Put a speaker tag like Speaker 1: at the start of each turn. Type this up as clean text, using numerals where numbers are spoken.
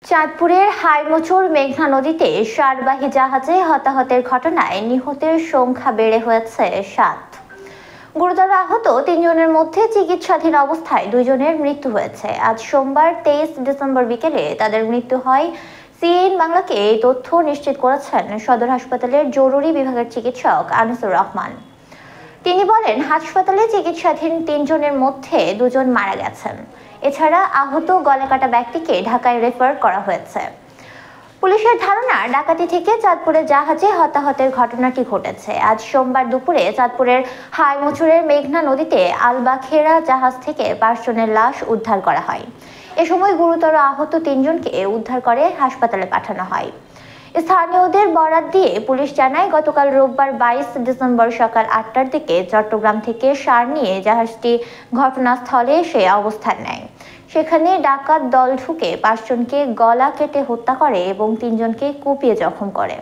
Speaker 1: চাঁদপুরের হাইমচর মেঘনা নদীতে সারবাহী জাহাজে হতাহতের ঘটনায় নিহতের সংখ্যা বেড়ে হয়েছে ৭। গুরুতর আহত ৩ জনের মধ্যে চিকিৎসাধীন অবস্থায় ২ জনের মৃত্যু হয়েছে। আজ সোমবার ২৩ ডিসেম্বর বিকেলে তাদের মৃত্যু হয়। সিএন বাংলাকে এই তথ্য নিশ্চিত করেছেন সদর হাসপাতালের জরুরি বিভাগের চিকিৎসক আনিসুর রহমান। তিনি বলেন, হাসপাতালে চিকিৎসাধীন ৩ জনের মধ্যে ২ জন মারা গেছেন। এছাড়া আহত গলাকাটা ব্যক্তিকে ঢাকায় রেফার করা হয়েছে। পুলিশের ধারণা, ডাকাতি থেকে চাঁদপুরের জাহাজে হতাহতের ঘটনাটি ঘটেছে। আজ সোমবার দুপুরে চাঁদপুরের হাইমচরের মেঘনা নদীতে আলবাখেরা জাহাজ থেকে ৫ জনের লাশ উদ্ধার করা হয়। এ সময় গুরুতর আহত ৩ জনকে উদ্ধার করে হাসপাতালে পাঠানো হয়। স্থানীয়দের বরাত দিয়ে পুলিশ জানায়, গতকাল রোববার ২২ ডিসেম্বর সকাল ৮টার দিকে চট্টগ্রাম থেকে সার নিয়ে জাহাজটি ঘটনাস্থলে এসে অবস্থান নেয়। সেখানে ডাকাত দল ঢুকে ৫ জনকে গলা কেটে হত্যা করে এবং ৩ জনকে কুপিয়ে জখম করে।